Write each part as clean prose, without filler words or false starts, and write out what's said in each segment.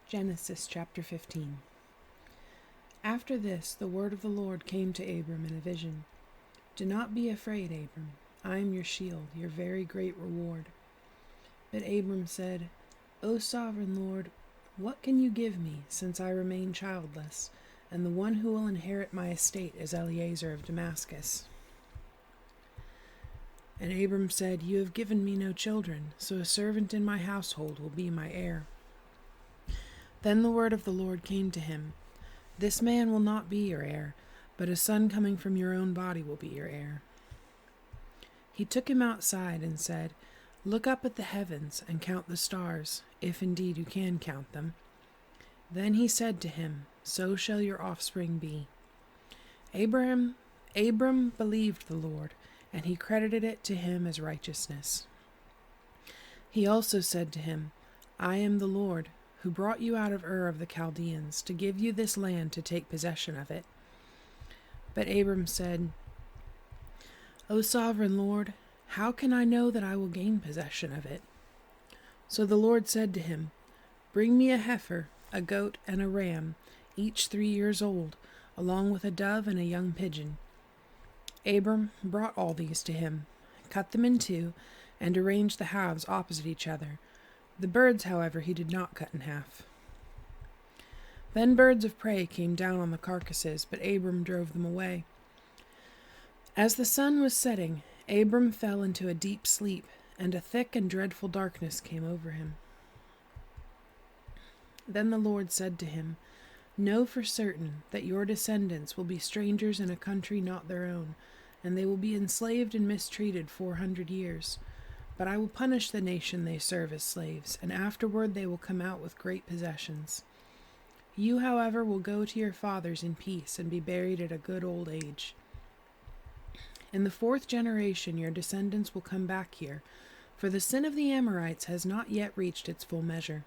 Genesis chapter 15. After this, the word of the Lord came to Abram in a vision. Do not be afraid, Abram. I am your shield, your very great reward. But Abram said, O sovereign Lord, what can you give me, since I remain childless, and the one who will inherit my estate is Eliezer of Damascus? And Abram said, You have given me no children, so a servant in my household will be my heir. Then the word of the Lord came to him, This man will not be your heir, but a son coming from your own body will be your heir. He took him outside and said, Look up at the heavens and count the stars, if indeed you can count them. Then he said to him, So shall your offspring be. Abram believed the Lord, and he credited it to him as righteousness. He also said to him, I am the Lord, who brought you out of Ur of the Chaldeans, to give you this land to take possession of it. But Abram said, O sovereign Lord, how can I know that I will gain possession of it? So the Lord said to him, Bring me a heifer, a goat, and a ram, each 3 years old, along with a dove and a young pigeon. Abram brought all these to him, cut them in two, and arranged the halves opposite each other. The birds, however, he did not cut in half. Then birds of prey came down on the carcasses, but Abram drove them away. As the sun was setting, Abram fell into a deep sleep, and a thick and dreadful darkness came over him. Then the Lord said to him, Know for certain that your descendants will be strangers in a country not their own, and they will be enslaved and mistreated 400 years. But I will punish the nation they serve as slaves, and afterward they will come out with great possessions. You, however, will go to your fathers in peace and be buried at a good old age. In the 4th generation your descendants will come back here, for the sin of the Amorites has not yet reached its full measure.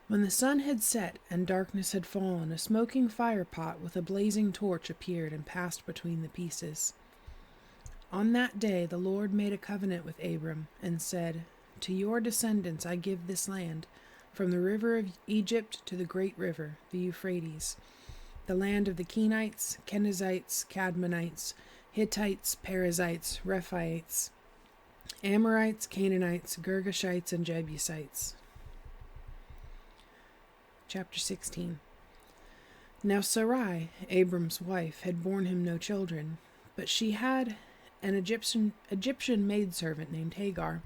When the sun had set and darkness had fallen, a smoking firepot with a blazing torch appeared and passed between the pieces. On that day the Lord made a covenant with Abram, and said, To your descendants I give this land, from the river of Egypt to the great river, the Euphrates, the land of the Kenites, Kenizzites, Cadmonites, Hittites, Perizzites, Rephaites, Amorites, Canaanites, Girgashites, and Jebusites. Chapter 16. Now Sarai, Abram's wife, had borne him no children, but she had an Egyptian maidservant named Hagar.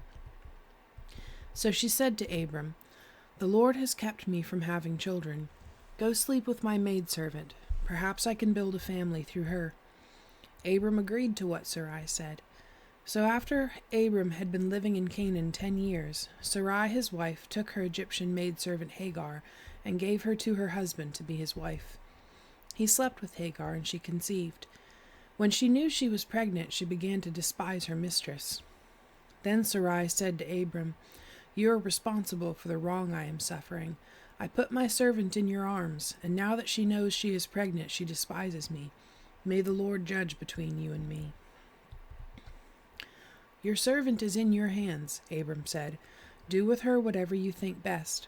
So she said to Abram, The Lord has kept me from having children. Go sleep with my maidservant. Perhaps I can build a family through her. Abram agreed to what Sarai said. So after Abram had been living in Canaan 10 years, Sarai his wife took her Egyptian maidservant Hagar and gave her to her husband to be his wife. He slept with Hagar, and she conceived. When she knew she was pregnant, she began to despise her mistress. Then Sarai said to Abram, You are responsible for the wrong I am suffering. I put my servant in your arms, and now that she knows she is pregnant, she despises me. May the Lord judge between you and me. Your servant is in your hands, Abram said. Do with her whatever you think best.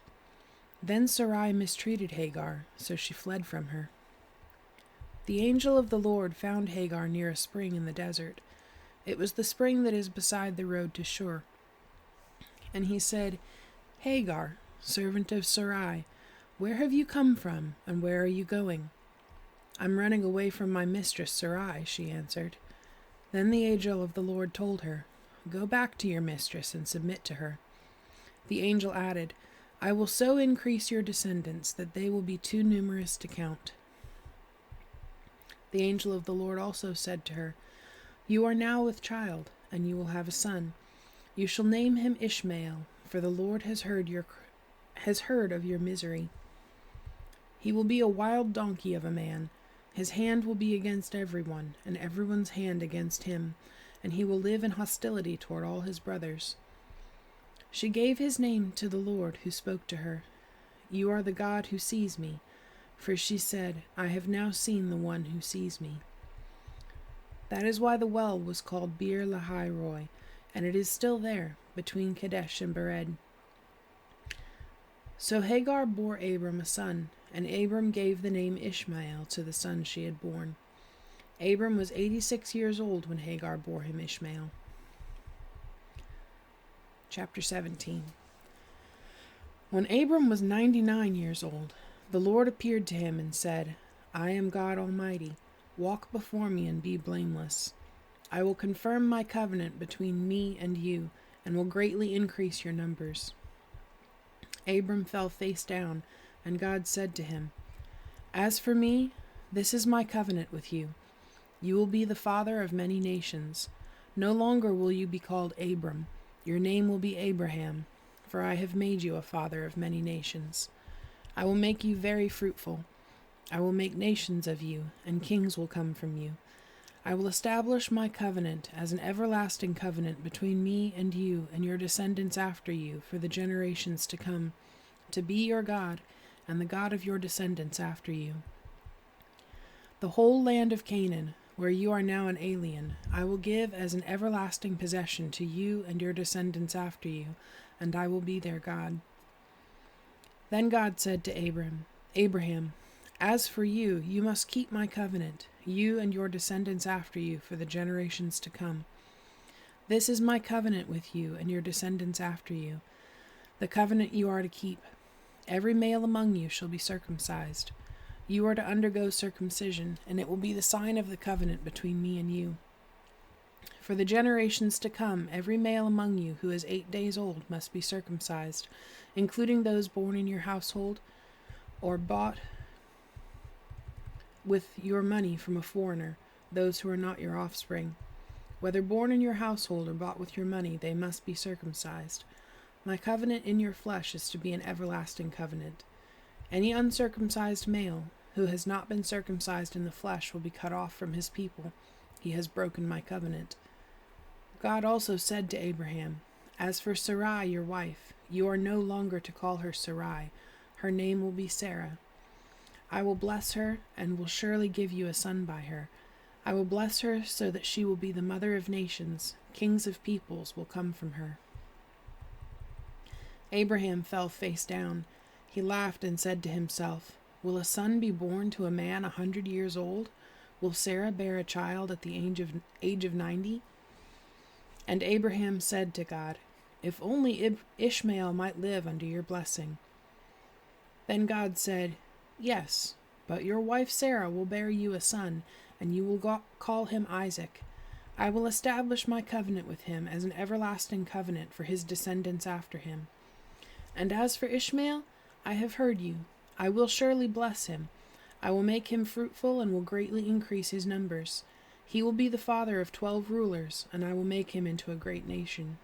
Then Sarai mistreated Hagar, so she fled from her. The angel of the Lord found Hagar near a spring in the desert. It was the spring that is beside the road to Shur. And he said, Hagar, servant of Sarai, where have you come from, and where are you going? I'm running away from my mistress Sarai, she answered. Then the angel of the Lord told her, Go back to your mistress and submit to her. The angel added, I will so increase your descendants that they will be too numerous to count. The angel of the Lord also said to her, You are now with child, and you will have a son. You shall name him Ishmael, for the Lord has heard of your misery. He will be a wild donkey of a man. His hand will be against everyone, and everyone's hand against him, and he will live in hostility toward all his brothers. She gave his name to the Lord who spoke to her. You are the God who sees me. For she said, I have now seen the one who sees me. That is why the well was called Beer Lahai Roi, and it is still there, between Kadesh and Bered. So Hagar bore Abram a son, and Abram gave the name Ishmael to the son she had born. Abram was 86 years old when Hagar bore him Ishmael. Chapter 17. When Abram was 99 years old, the Lord appeared to him and said, I am God Almighty. Walk before me and be blameless. I will confirm my covenant between me and you, and will greatly increase your numbers. Abram fell face down, and God said to him, As for me, this is my covenant with you. You will be the father of many nations. No longer will you be called Abram. Your name will be Abraham, for I have made you a father of many nations. I will make you very fruitful. I will make nations of you, and kings will come from you. I will establish my covenant as an everlasting covenant between me and you and your descendants after you for the generations to come, to be your God and the God of your descendants after you. The whole land of Canaan, where you are now an alien, I will give as an everlasting possession to you and your descendants after you, and I will be their God. Then God said to Abraham, As for you, you must keep my covenant, you and your descendants after you for the generations to come. This is my covenant with you and your descendants after you, the covenant you are to keep. Every male among you shall be circumcised. You are to undergo circumcision, and it will be the sign of the covenant between me and you. For the generations to come, every male among you who is 8 days old must be circumcised, including those born in your household or bought with your money from a foreigner, those who are not your offspring. Whether born in your household or bought with your money, they must be circumcised. My covenant in your flesh is to be an everlasting covenant. Any uncircumcised male who has not been circumcised in the flesh will be cut off from his people. He has broken my covenant. God also said to Abraham, As for Sarai, your wife, you are no longer to call her Sarai. Her name will be Sarah. I will bless her, and will surely give you a son by her. I will bless her so that she will be the mother of nations. Kings of peoples will come from her. Abraham fell face down. He laughed and said to himself, Will a son be born to a man 100 years old? Will Sarah bear a child at the age of 90? And Abraham said to God, If only Ishmael might live under your blessing. Then God said, Yes, but your wife Sarah will bear you a son, and you will call him Isaac. I will establish my covenant with him as an everlasting covenant for his descendants after him. And as for Ishmael, I have heard you. I will surely bless him. I will make him fruitful and will greatly increase his numbers. He will be the father of 12 rulers, and I will make him into a great nation.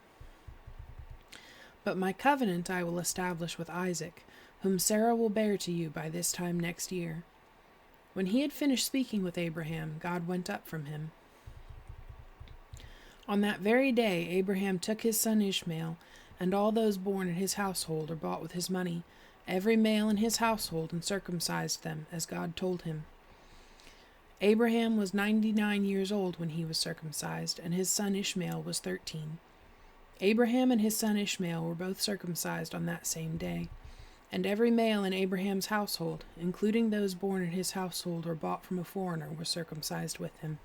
But my covenant I will establish with Isaac, whom Sarah will bear to you by this time next year. When he had finished speaking with Abraham, God went up from him. On that very day Abraham took his son Ishmael, and all those born in his household or bought with his money, every male in his household, and circumcised them, as God told him. Abraham was 99 years old when he was circumcised, and his son Ishmael was 13. Abraham and his son Ishmael were both circumcised on that same day. And every male in Abraham's household, including those born in his household or bought from a foreigner, were circumcised with him.